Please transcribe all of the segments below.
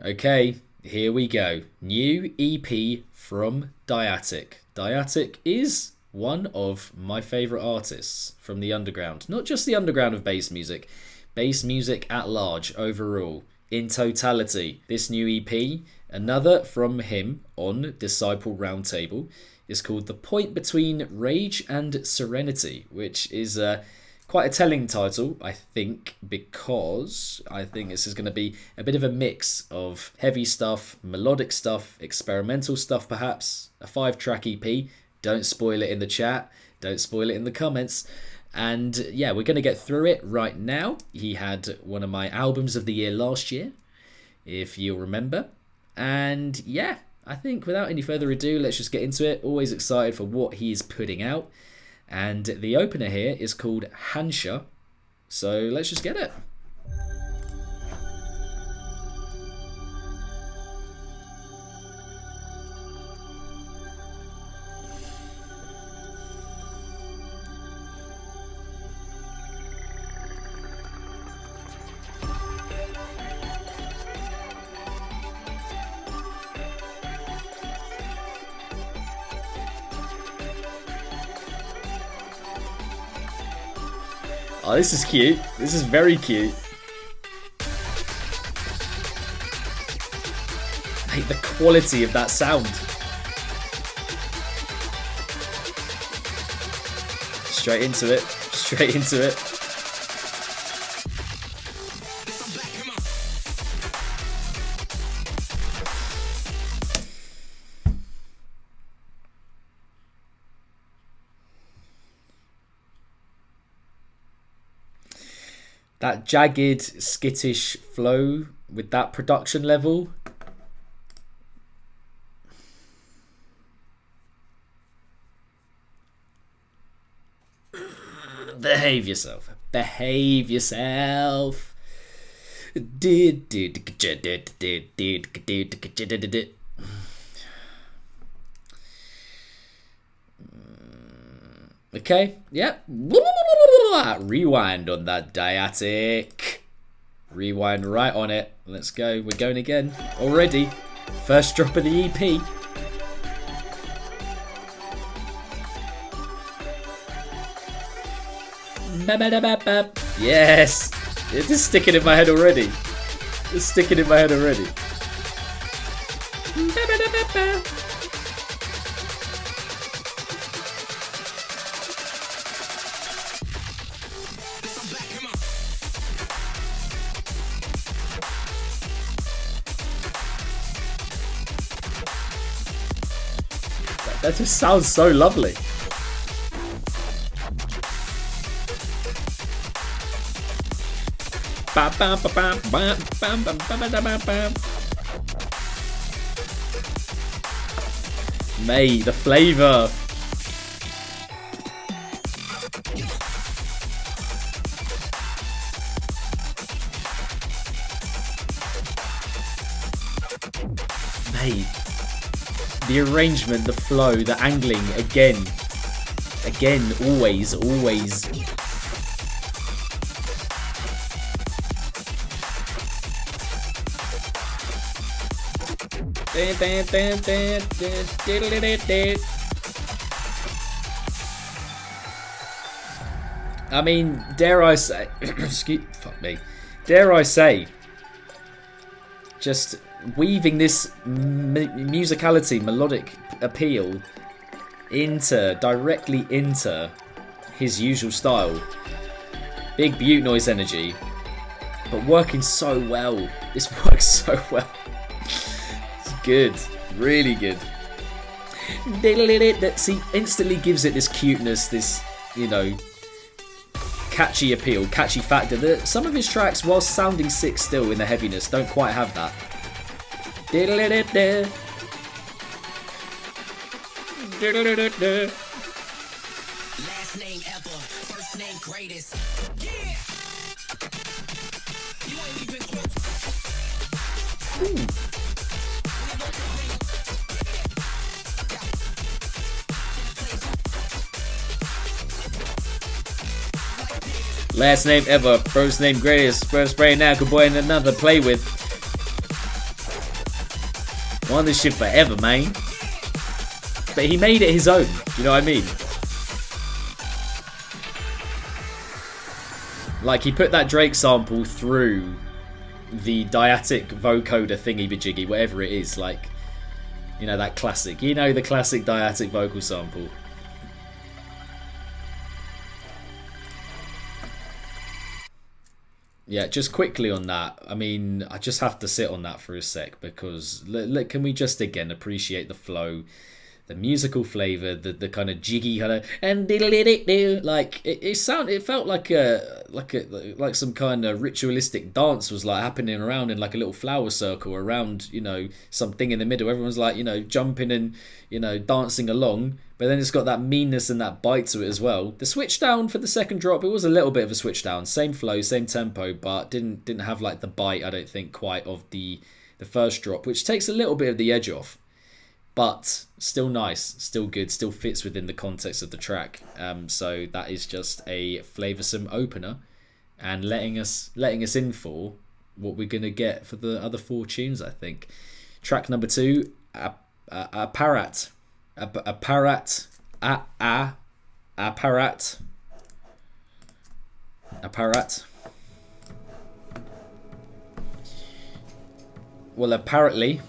Okay, here we go. New EP from Dyatic. Dyatic is one of my favourite artists from the underground. Not just the underground of bass music at large, overall, in totality. This new EP, another from him on Disciple Roundtable, is called The Point Between Rage and Serenity, which is quite a telling title, I think, because I think this is going to be a bit of a mix of heavy stuff, melodic stuff, experimental stuff perhaps, a 5-track EP. Don't spoil it in the chat, don't spoil it in the comments. And yeah, we're going to get through it right now. He had one of my albums of the year last year, if you'll remember. And yeah, I think without any further ado, let's just get into it. Always excited for what he's putting out. And the opener here is called Hansha. So let's just get it. Oh, this is cute. This is very cute. Mate, the quality of that sound. Straight into it. Straight into it. That jagged, skittish flow with that production level. Behave yourself. Behave yourself. Okay, yep. Rewind on that Dyatic. Rewind right on it. Let's go. We're going again. Already. First drop of the EP. Yes. It is sticking in my head already. It's sticking in my head already. That just sounds so lovely. Mate, the flavour. Mate. The arrangement, the flow, the angling, again, always. I mean, dare I say, dare I say, just weaving this musicality, melodic appeal directly into his usual style. Big butte noise energy, but working so well. This works so well. It's good, really good. See, instantly gives it this cuteness, this, you know, catchy appeal, catchy factor. Some of his tracks, whilst sounding sick still in the heaviness, don't quite have that. Last name ever, first name greatest. Yeah. You ain't even close. Last name ever, first name greatest. First brain now, good boy and another play with. Want this shit forever, man. But he made it his own. You know what I mean? Like, he put that Drake sample through the Dyatic vocoder thingy-bajiggy, whatever it is. Like, you know, that classic. You know, the classic Dyatic vocal sample. Yeah, just quickly on that. I mean, I just have to sit on that for a sec because can we just again appreciate the flow, the musical flavor, the kind of jiggy kind of and like it felt like some kind of ritualistic dance was like happening around in like a little flower circle around, you know, something in the middle. Everyone's like, you know, jumping and, you know, dancing along. But then it's got that meanness and that bite to it as well. The switch down for the second drop, it was a little bit of a switch down. Same flow, same tempo, but didn't have like the bite, I don't think, quite of the first drop, which takes a little bit of the edge off. But still nice, still good, still fits within the context of the track. So that is just a flavoursome opener and letting us in for what we're going to get for the other 4 tunes, I think. Track number 2, Apparat. Apparat. Well, apparently.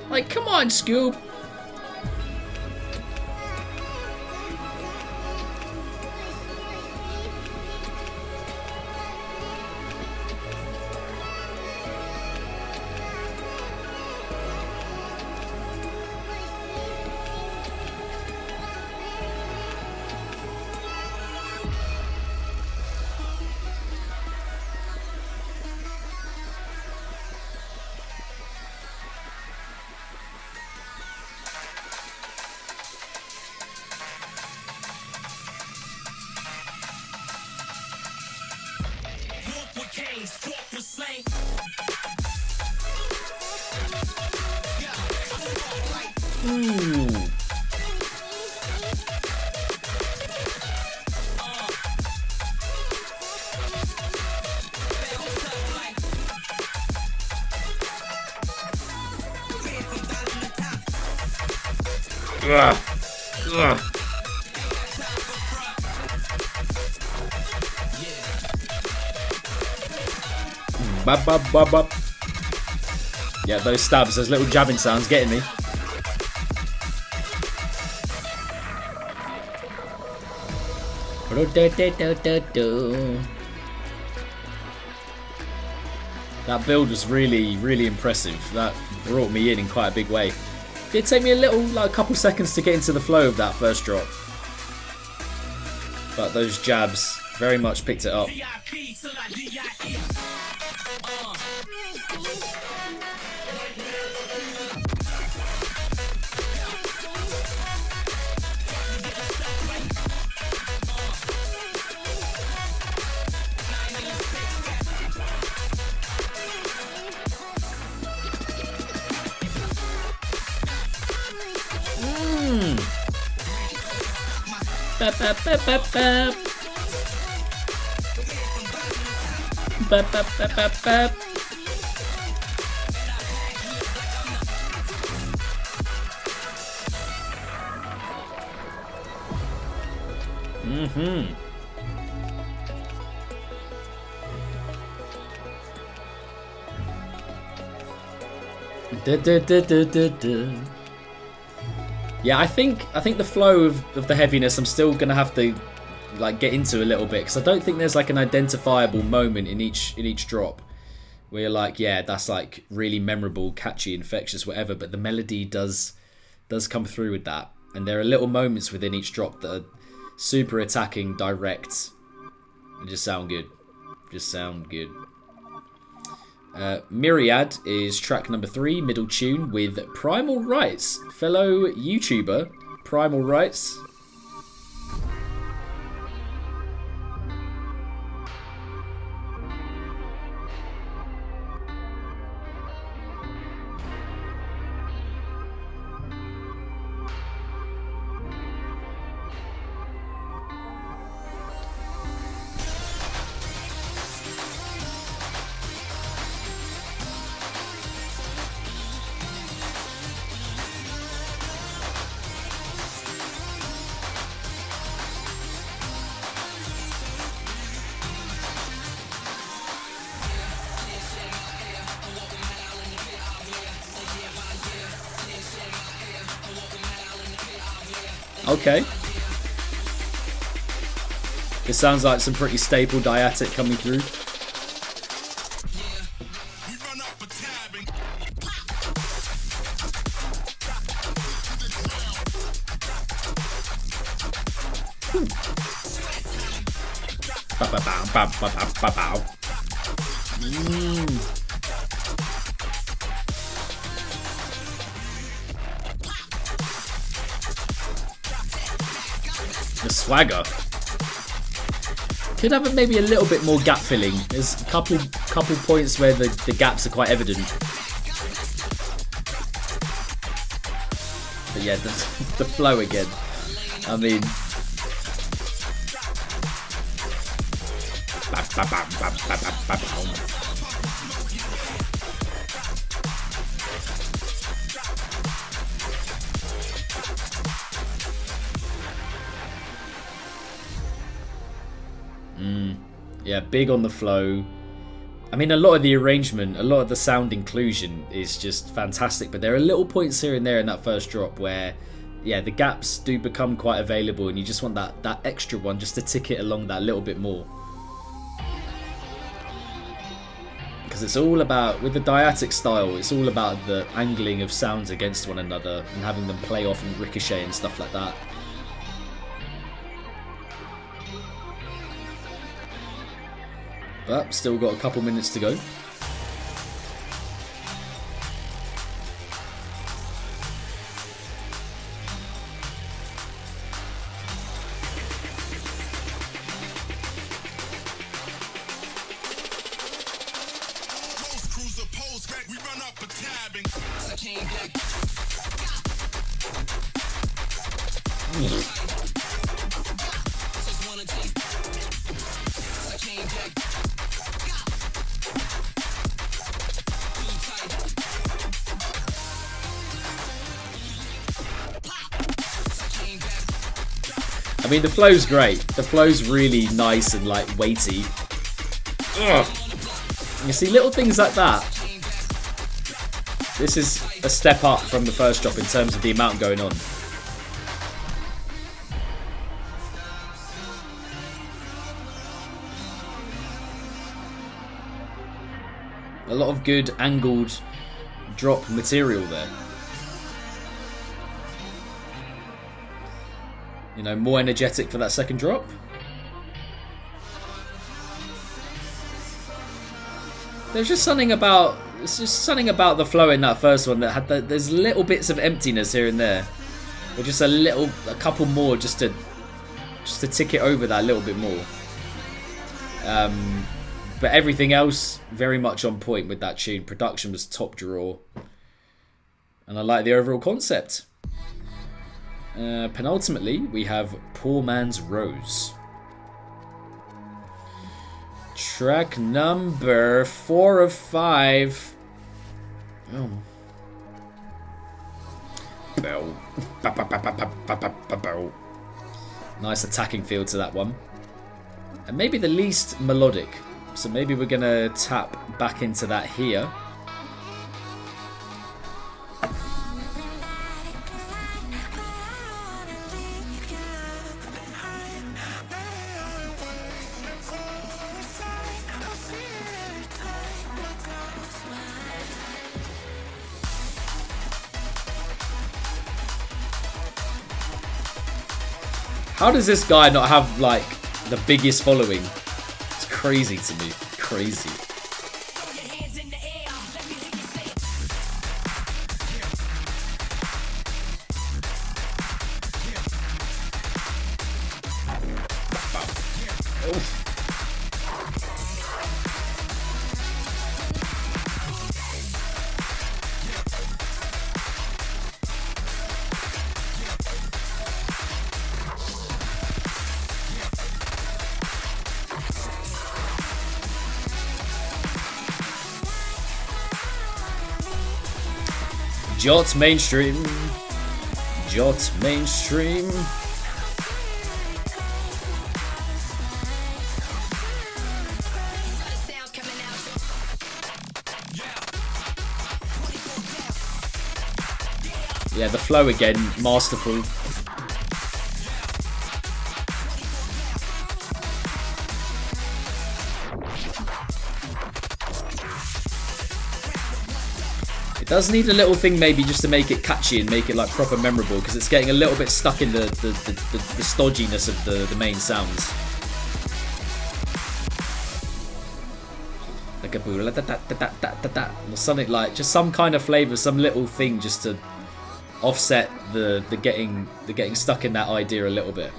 Like, come on, Scoob. Bop, bop, bop, bop. Yeah, those stabs, those little jabbing sounds getting me. That build was really, really impressive. That brought me in quite a big way. It did take me a couple seconds to get into the flow of that first drop. But those jabs very much picked it up. Bap, bap, bap, bap, bap. Bap, bap, bap, bap, bap. Yeah, I think the flow of the heaviness I'm still gonna have to like get into a little bit because I don't think there's like an identifiable moment in each drop where you're like, yeah, that's like really memorable, catchy, infectious, whatever. But the melody does come through with that, and there are little moments within each drop that are super attacking, direct, and just sound good. Myriad is track number 3, middle tune, with Primal Rights, fellow YouTuber Primal Rights. Okay. This sounds like some pretty stable Dyatic coming through. The swagger. Could have maybe a little bit more gap filling. There's a couple points where the gaps are quite evident. But yeah, the flow again. I mean, yeah, big on the flow. I mean, a lot of the arrangement, a lot of the sound inclusion is just fantastic, but there are little points here and there in that first drop where, yeah, the gaps do become quite available and you just want that extra one just to tick it along that little bit more. Because it's all about, with the Dyatic style, it's all about the angling of sounds against one another and having them play off and ricochet and stuff like that. But still got a couple minutes to go. I mean, the flow's great. The flow's really nice and like weighty. Ugh. You see little things like that. This is a step up from the first drop in terms of the amount going on. A lot of good angled drop material there. You know, more energetic for that second drop. There's just something about the flow in that first one that had there's little bits of emptiness here and there, or just a couple more just to tick it over that a little bit more. But everything else very much on point with that tune. Production was top drawer, and I like the overall concept. Penultimately, we have Poor Man's Rose. Track number 4 of 5. Oh. Nice attacking feel to that one. And maybe the least melodic. So maybe we're going to tap back into that here. How does this guy not have, like, the biggest following? It's crazy to me. Crazy. Jot mainstream. Jot mainstream. Yeah, the flow again, masterful. It does need a little thing maybe just to make it catchy and make it like proper memorable, because it's getting a little bit stuck in the stodginess of the main sounds. Like a or something, like just some kind of flavour, some little thing just to offset the getting stuck in that idea a little bit.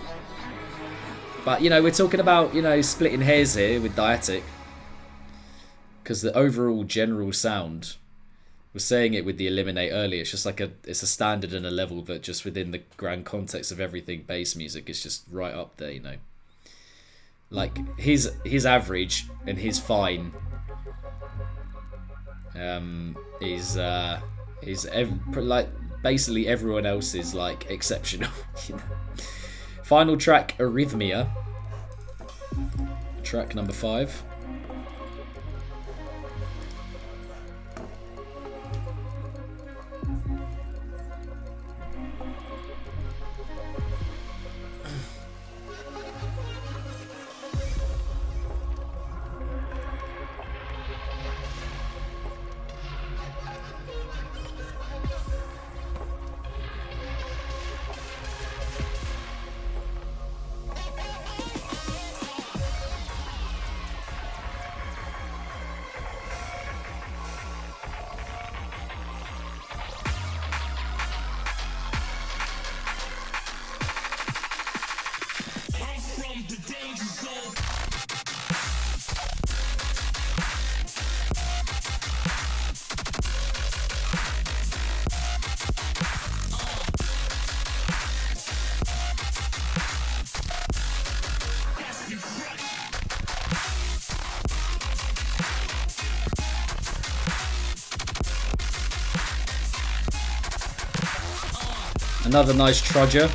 But you know, we're talking about, you know, splitting hairs here with Dyatic, because the overall general sound, was saying it with the Eliminate earlier, it's just like it's a standard and a level that just within the grand context of everything bass music is just right up there, you know. Like his average and his fine is like basically everyone else is like exceptional. You know? Final track, Arrhythmia, track number 5. Another nice trudger.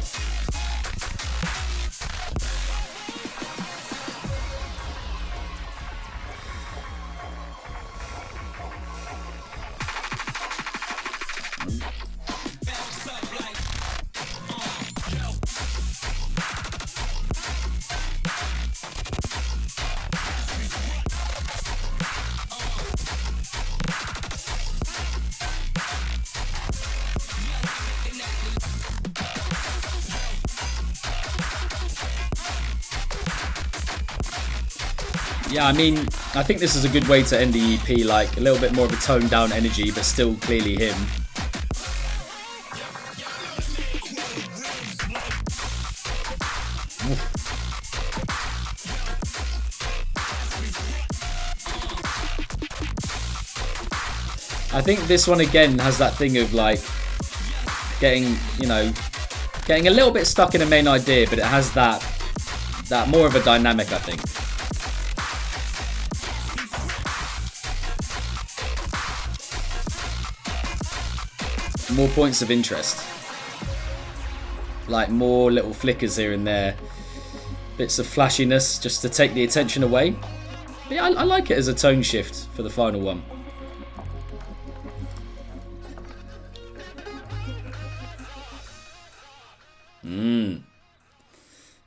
Yeah, I mean, I think this is a good way to end the EP, like a little bit more of a toned down energy, but still clearly him. I think this one again has that thing of like getting, you know, getting a little bit stuck in a main idea, but it has that more of a dynamic, I think. More points of interest, like more little flickers here and there, bits of flashiness just to take the attention away. But yeah, I like it as a tone shift for the final one.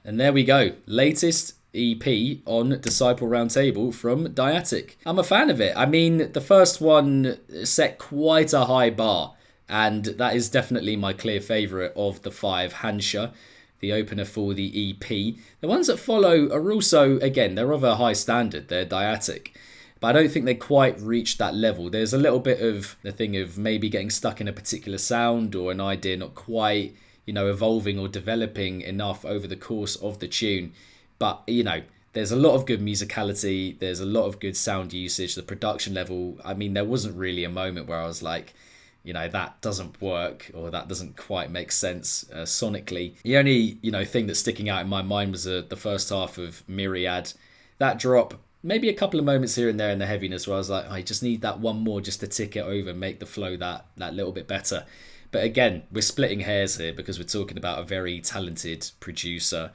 And there we go, latest EP on Disciple Roundtable from Dyatic. I'm a fan of it. I mean, the first one set quite a high bar, and that is definitely my clear favourite of the 5, Hansha, the opener for the EP. The ones that follow are also, again, they're of a high standard, they're Dyatic, but I don't think they quite reached that level. There's a little bit of the thing of maybe getting stuck in a particular sound or an idea not quite, you know, evolving or developing enough over the course of the tune. But, you know, there's a lot of good musicality, there's a lot of good sound usage, the production level. I mean, there wasn't really a moment where I was like, you know, that doesn't work or that doesn't quite make sense sonically. The only, you know, thing that's sticking out in my mind was the first half of Myriad. That drop maybe a couple of moments here and there in the heaviness where I was like, I just need that one more just to tick it over, make the flow that little bit better. But again, we're splitting hairs here because we're talking about a very talented producer,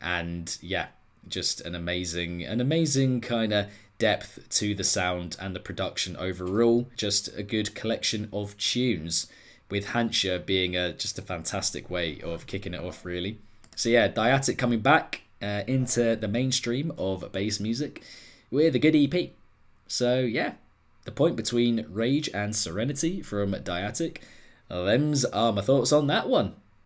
and yeah, just an amazing kind of depth to the sound and the production overall. Just a good collection of tunes, with Hansha being just a fantastic way of kicking it off, really. So yeah, Dyatic coming back into the mainstream of bass music with a good EP. So yeah, the point between Rage and Serenity from Dyatic. Them's are my thoughts on that one.